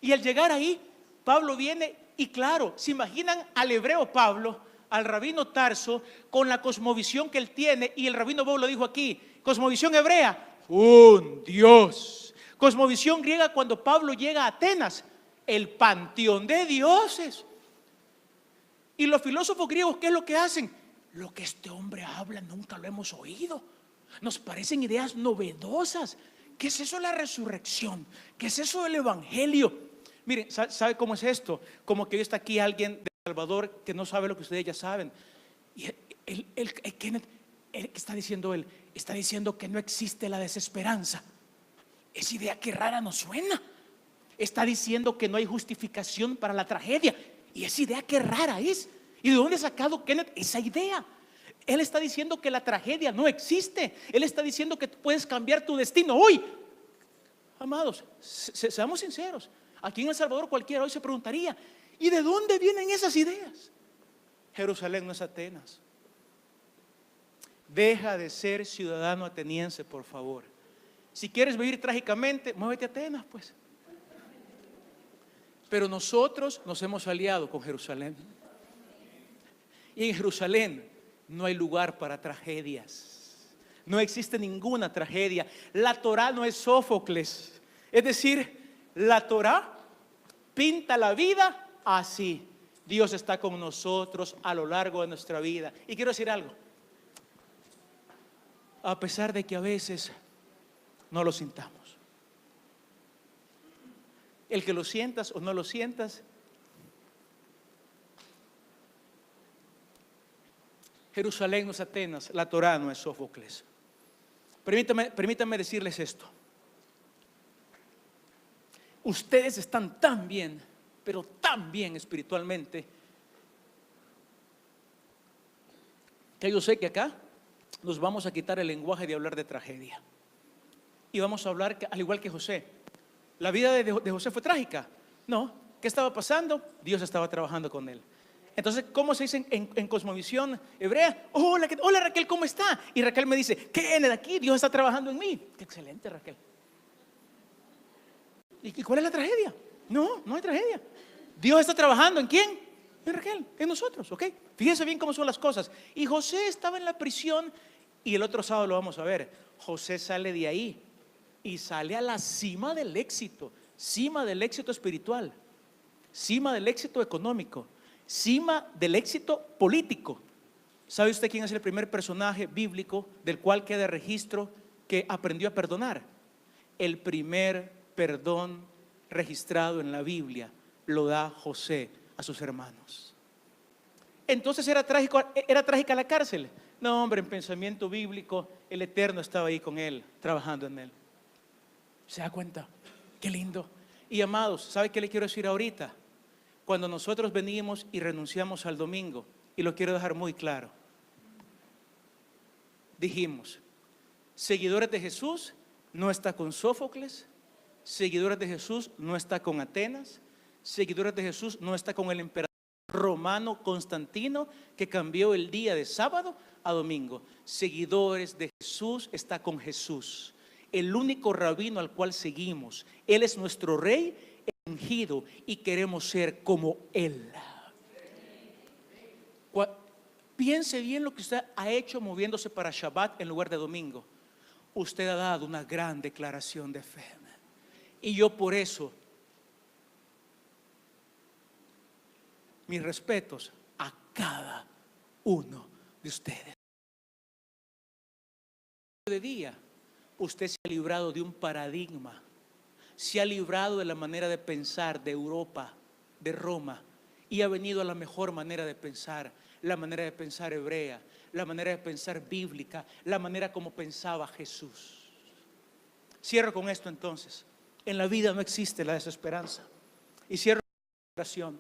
Y al llegar ahí, Pablo viene y claro, se imaginan al hebreo Pablo, al rabino Tarso, con la cosmovisión que él tiene, y el rabino Bob lo dijo aquí, cosmovisión hebrea, un Dios. Cosmovisión griega cuando Pablo llega a Atenas, el panteón de dioses. Y los filósofos griegos, ¿qué es lo que hacen? Lo que este hombre habla nunca lo hemos oído. Nos parecen ideas novedosas. ¿Qué es eso de la resurrección? ¿Qué es eso del evangelio? Miren, ¿sabe cómo es esto? Como que hoy está aquí alguien de El Salvador que no sabe lo que ustedes ya saben. Y ¿qué está diciendo él? Está diciendo que no existe la desesperanza. Esa idea que rara nos suena. Está diciendo que no hay justificación para la tragedia. Y esa idea que rara es. ¿Y de dónde ha sacado Kenneth esa idea? Él está diciendo que la tragedia no existe. Él está diciendo que puedes cambiar tu destino hoy. Amados, seamos sinceros. Aquí en El Salvador cualquiera hoy se preguntaría, ¿y de dónde vienen esas ideas? Jerusalén no es Atenas. Deja de ser ciudadano ateniense, por favor. Si quieres vivir trágicamente, muévete a Atenas, pues. Pero nosotros nos hemos aliado con Jerusalén. Y en Jerusalén no hay lugar para tragedias. No existe ninguna tragedia. La Torá no es Sófocles. Es decir, la Torá pinta la vida así. Dios está con nosotros a lo largo de nuestra vida. Y quiero decir algo. A pesar de que a veces no lo sintamos. El que lo sientas o no lo sientas, Jerusalén no es Atenas, la Torá no es Sófocles. Permítanme decirles esto. Ustedes están tan bien, pero tan bien espiritualmente, que yo sé que acá nos vamos a quitar el lenguaje de hablar de tragedia. Y vamos a hablar, al igual que José, ¿la vida de José fue trágica? No. ¿Qué estaba pasando? Dios estaba trabajando con él. Entonces, ¿cómo se dice en cosmovisión hebrea? Hola, hola Raquel, ¿cómo está? Y Raquel me dice, Kenneth, aquí Dios está trabajando en mí. Qué excelente, Raquel. ¿Y cuál es la tragedia? No, no hay tragedia. Dios está trabajando ¿en quién? En Raquel, en nosotros, ¿ok? Fíjense bien cómo son las cosas. Y José estaba en la prisión y el otro sábado lo vamos a ver. José sale de ahí y sale a la cima del éxito espiritual, cima del éxito económico, cima del éxito político. ¿Sabe usted quién es el primer personaje bíblico del cual queda registro que aprendió a perdonar? El primer perdón registrado en la Biblia lo da José a sus hermanos. Entonces era trágica la cárcel. No, hombre, en pensamiento bíblico el Eterno estaba ahí con él, trabajando en él. ¿Se da cuenta? Qué lindo. Y amados, ¿sabe qué le quiero decir ahorita? Cuando nosotros venimos y renunciamos al domingo, y lo quiero dejar muy claro, dijimos, seguidores de Jesús no está con Sófocles, seguidores de Jesús no está con Atenas, seguidores de Jesús no está con el emperador romano Constantino que cambió el día de sábado a domingo. Seguidores de Jesús está con Jesús, el único rabino al cual seguimos. Él es nuestro rey ungido y queremos ser como Él. Piense bien lo que usted ha hecho moviéndose para Shabbat en lugar de domingo. Usted ha dado una gran declaración de fe. Y yo por eso, mis respetos a cada uno de ustedes. De día, usted se ha librado de un paradigma, se ha librado de la manera de pensar de Europa, de Roma, y ha venido a la mejor manera de pensar, la manera de pensar hebrea, la manera de pensar bíblica, la manera como pensaba Jesús. Cierro con esto entonces. En la vida no existe la desesperanza. Y cierro con la oración.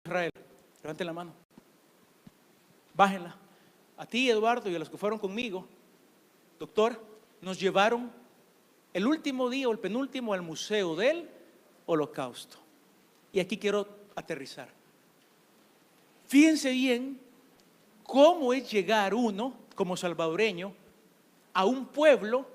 Israel, levanten la mano. Bájenla. A ti, Eduardo, y a los que fueron conmigo, doctor, nos llevaron el último día o el penúltimo al museo del Holocausto. Y aquí quiero aterrizar. Fíjense bien cómo es llegar uno como salvadoreño a un pueblo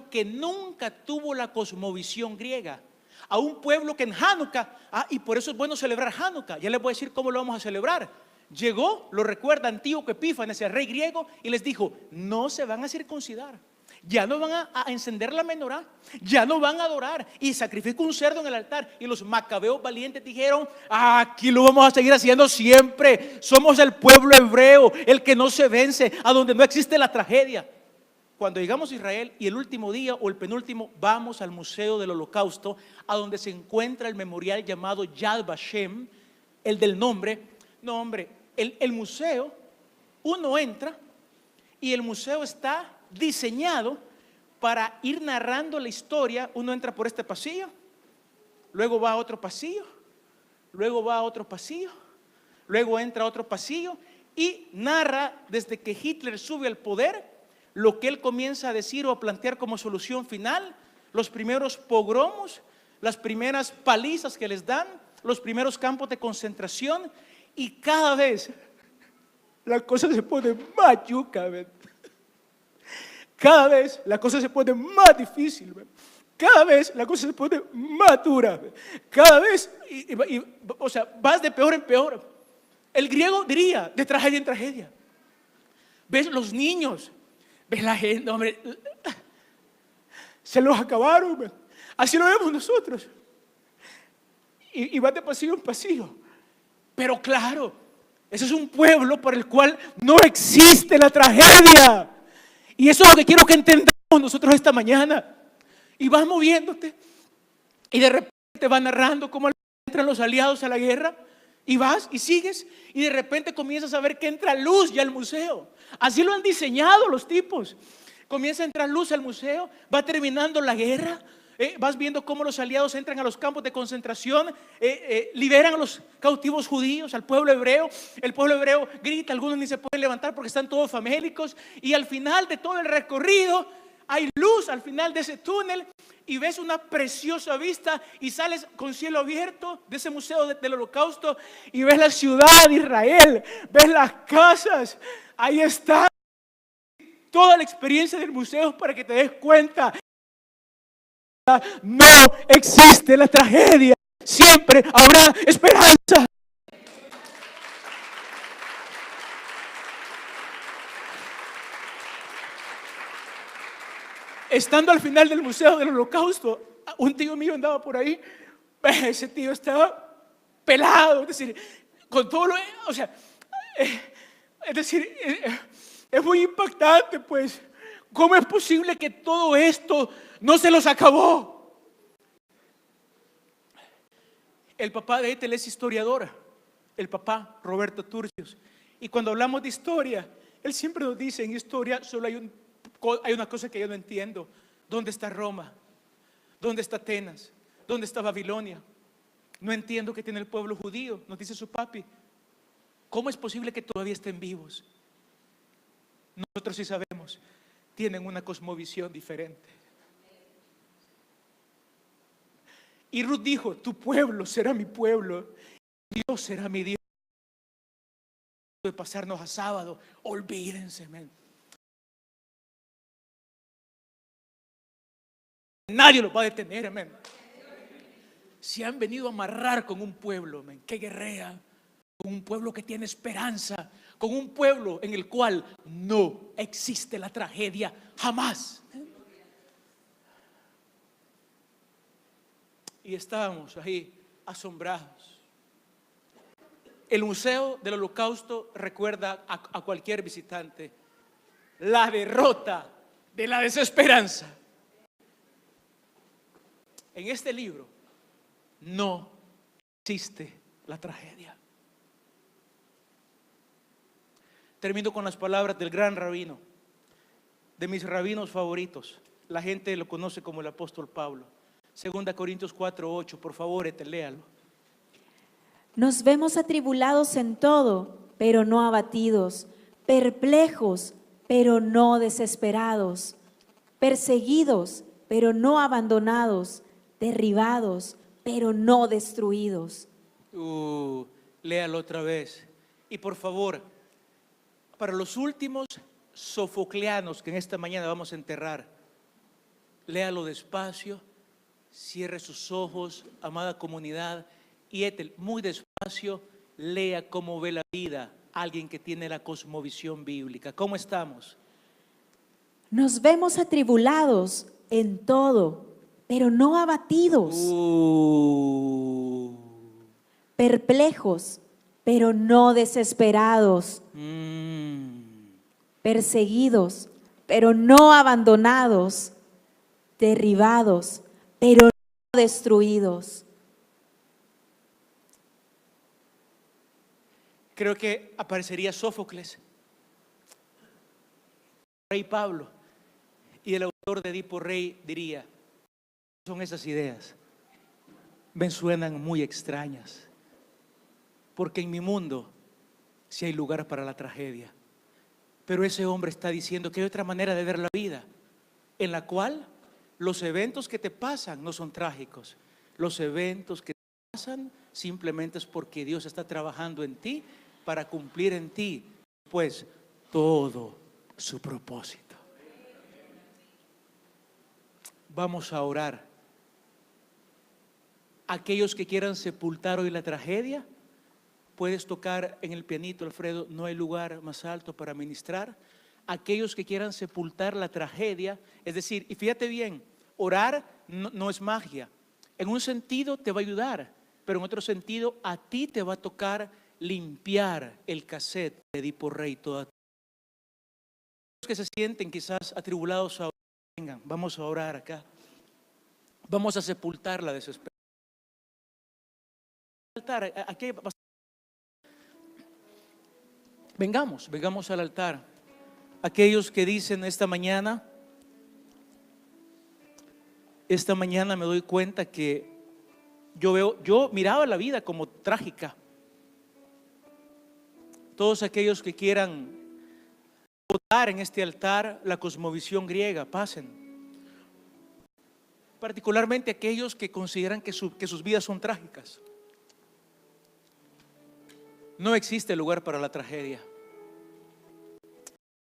que nunca tuvo la cosmovisión griega, a un pueblo que en Hanukkah, y por eso es bueno celebrar Hanukkah. Ya les voy a decir cómo lo vamos a celebrar. Llegó, lo recuerda Antíoco Epífanes, el rey griego, y les dijo, no se van a circuncidar, ya no van a encender la menorá, ya no van a adorar, y sacrificó un cerdo en el altar. Y los macabeos valientes dijeron, aquí lo vamos a seguir haciendo siempre, somos el pueblo hebreo, el que no se vence, a donde no existe la tragedia. Cuando llegamos a Israel y el último día o el penúltimo, vamos al museo del Holocausto, a donde se encuentra el memorial llamado Yad Vashem, el del nombre. No, hombre, el museo, uno entra y el museo está diseñado para ir narrando la historia. Uno entra por este pasillo, luego va a otro pasillo, luego va a otro pasillo, luego entra a otro pasillo y narra desde que Hitler sube al poder lo que él comienza a decir o a plantear como solución final, los primeros pogromos, las primeras palizas que les dan, los primeros campos de concentración. Y cada vez la cosa se pone más yuca, ¿ven? Cada vez la cosa se pone más difícil, ¿ven? Cada vez la cosa se pone más dura, ¿ven? Cada vez, o sea, vas de peor en peor. El griego diría, de tragedia en tragedia. Ves los niños, ves la gente, hombre, se los acabaron, ¿ven? Así lo vemos nosotros. Y vas de pasillo en pasillo. Pero claro, ese es un pueblo por el cual no existe la tragedia. Y eso es lo que quiero que entendamos nosotros esta mañana. Y vas moviéndote y de repente va narrando cómo entran los aliados a la guerra. Y vas y sigues y de repente comienzas a ver que entra luz ya al museo. Así lo han diseñado los tipos. Comienza a entrar luz al museo, va terminando la guerra. Vas viendo cómo los aliados entran a los campos de concentración, liberan a los cautivos judíos, al pueblo hebreo. El pueblo hebreo grita, algunos ni se pueden levantar porque están todos famélicos. Y al final de todo el recorrido hay luz al final de ese túnel y ves una preciosa vista y sales con cielo abierto de ese museo del Holocausto y ves la ciudad de Israel, ves las casas, ahí está toda la experiencia del museo para que te des cuenta. No existe la tragedia, siempre habrá esperanza. Estando al final del museo del Holocausto, un tío mío andaba por ahí. Ese tío estaba pelado, es decir, con todo lo, o sea, es decir, es muy impactante, pues. ¿Cómo es posible que todo esto no se los acabó? El papá de Ethel es historiador, el papá Roberto Turcios. Y cuando hablamos de historia, él siempre nos dice: en historia solo hay una cosa que yo no entiendo. ¿Dónde está Roma? ¿Dónde está Atenas? ¿Dónde está Babilonia? No entiendo qué tiene el pueblo judío, nos dice su papi. ¿Cómo es posible que todavía estén vivos? Nosotros sí sabemos, tienen una cosmovisión diferente. Y Ruth dijo: tu pueblo será mi pueblo, Dios será mi Dios. De pasarnos a sábado, olvídense, man. Nadie lo va a detener, amén. Si han venido a amarrar con un pueblo, amén, que guerrea, con un pueblo que tiene esperanza, con un pueblo en el cual no existe la tragedia jamás. Y estábamos ahí asombrados. El Museo del Holocausto recuerda a cualquier visitante la derrota de la desesperanza. En este libro no existe la tragedia. Termino con las palabras del gran rabino, de mis rabinos favoritos. La gente lo conoce como el apóstol Pablo. 2 Corintios 4:8, por favor, léalo. Nos vemos atribulados en todo, pero no abatidos, perplejos, pero no desesperados, perseguidos, pero no abandonados, derribados, pero no destruidos. Léalo otra vez. Y por favor, para los últimos sofocleanos que en esta mañana vamos a enterrar, léalo despacio, cierre sus ojos, amada comunidad, y Ethel, muy despacio, lea cómo ve la vida alguien que tiene la cosmovisión bíblica. ¿Cómo estamos? Nos vemos atribulados en todo, pero no abatidos, perplejos, pero no desesperados, perseguidos, pero no abandonados, derribados, pero no destruidos. Creo que aparecería Sófocles, Rey Pablo, y el autor de Edipo Rey diría: son esas ideas, me suenan muy extrañas, porque en mi mundo sí hay lugar para la tragedia. Pero ese hombre está diciendo que hay otra manera de ver la vida, en la cual los eventos que te pasan no son trágicos. Los eventos que te pasan simplemente es porque Dios está trabajando en ti para cumplir en ti, pues, todo su propósito. Vamos a orar. Aquellos que quieran sepultar hoy la tragedia, puedes tocar en el pianito, Alfredo, no hay lugar más alto para ministrar. Aquellos que quieran sepultar la tragedia, es decir, y fíjate bien, orar no es magia. En un sentido te va a ayudar, pero en otro sentido a ti te va a tocar limpiar el cassette de Edipo Rey. Los que se sienten quizás atribulados ahora, vengan, vamos a orar acá. Vamos a sepultar la desesperación. Aquí vengamos al altar. Aquellos que dicen esta mañana me doy cuenta que yo miraba la vida como trágica. Todos aquellos que quieran votar en este altar la cosmovisión griega. Pasen. Particularmente aquellos que consideran que sus vidas son trágicas. No existe lugar para la tragedia.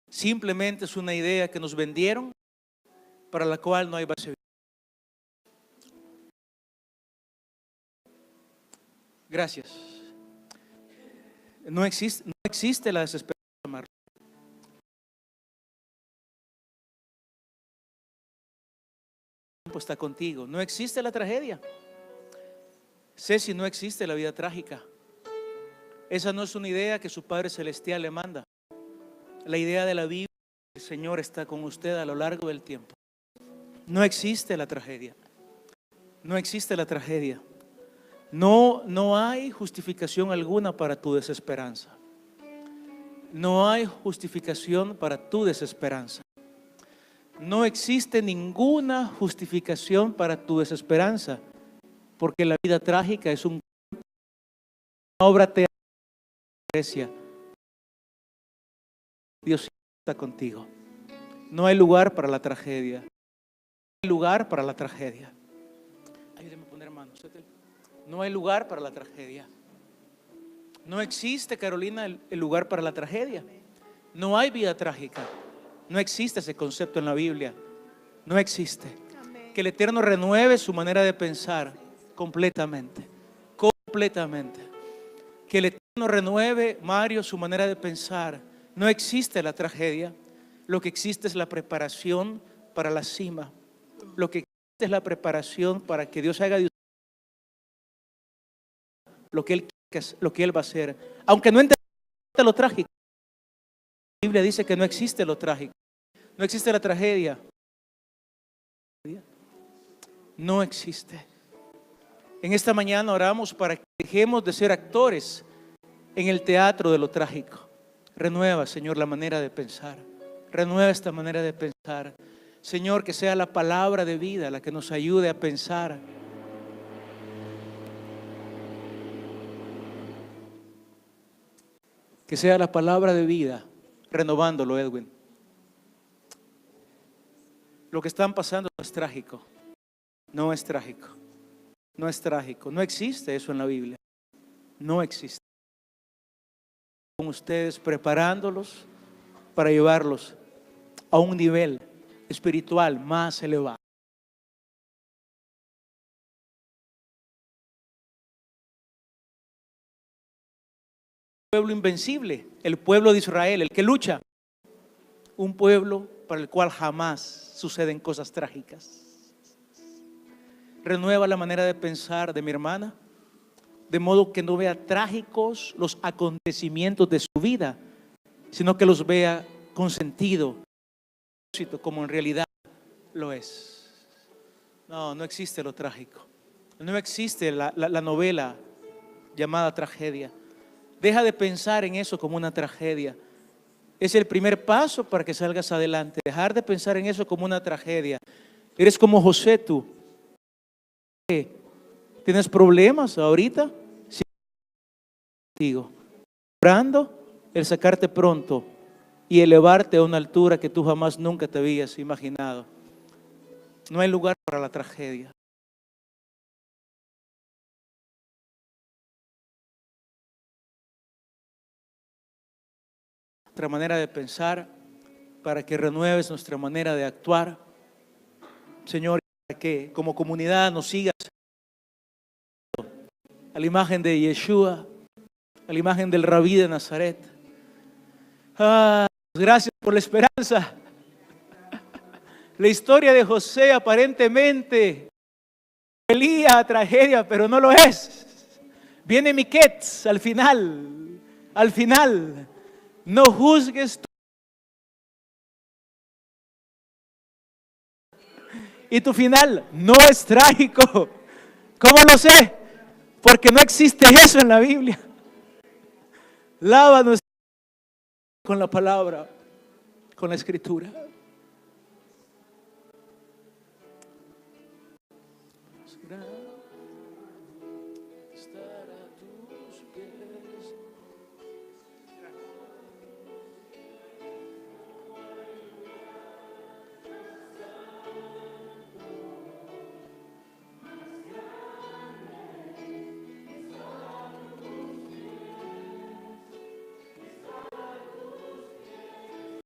Simplemente es una idea que nos vendieron, para la cual no hay base. Gracias. No existe la desesperación, Marlon. El tiempo está contigo. No existe la tragedia. Ceci, no existe la vida trágica. Esa no es una idea que su Padre Celestial le manda. La idea de la Biblia, el Señor está con usted a lo largo del tiempo. No existe la tragedia. No existe la tragedia. No hay justificación alguna para tu desesperanza. No hay justificación para tu desesperanza. No existe ninguna justificación para tu desesperanza, porque la vida trágica es una obra teatral. Dios está contigo. No hay lugar para la tragedia. No hay lugar para la tragedia. Ayúdeme a poner manos. No hay lugar para la tragedia. No existe, Carolina, el lugar para la tragedia. No hay vida trágica. No existe ese concepto en la Biblia. No existe. Que el Eterno renueve su manera de pensar completamente. Completamente. Que el Eterno renueve, Mario, su manera de pensar. No existe la tragedia. Lo que existe es la preparación para la cima. Lo que existe es la preparación para que Dios haga de usted lo que Él va a hacer. Aunque no entienda lo trágico. La Biblia dice que no existe lo trágico. No existe la tragedia. No existe. En esta mañana oramos para que dejemos de ser actores en el teatro de lo trágico. Renueva, Señor, la manera de pensar. Renueva esta manera de pensar. Señor, que sea la palabra de vida la que nos ayude a pensar. Que sea la palabra de vida, renovándolo, Edwin. Lo que están pasando no es trágico. No es trágico. No es trágico. No existe eso en la Biblia. No existe. Con ustedes preparándolos para llevarlos a un nivel espiritual más elevado. Pueblo invencible, el pueblo de Israel, el que lucha, un pueblo para el cual jamás suceden cosas trágicas. Renueva la manera de pensar de mi hermana, de modo que no vea trágicos los acontecimientos de su vida, sino que los vea con sentido, como en realidad lo es. No existe lo trágico. No existe la novela llamada tragedia. Deja de pensar en eso como una tragedia. Es el primer paso para que salgas adelante. Dejar de pensar en eso como una tragedia. Eres como José tú. ¿Tienes problemas ahorita? Sí. Contigo. Orando el sacarte pronto y elevarte a una altura que tú jamás nunca te habías imaginado. No hay lugar para la tragedia. Nuestra manera de pensar, para que renueves nuestra manera de actuar, Señor, para que como comunidad nos sigas a la imagen de Yeshua, a la imagen del Rabí de Nazaret. Gracias por la esperanza. La historia de José aparentemente pelea, tragedia, pero no lo es. Viene Miquetz al final. Al final. No juzgues y tu final no es trágico. ¿Cómo lo sé? Porque no existe eso en la Biblia. Lávanos con la palabra, con la escritura.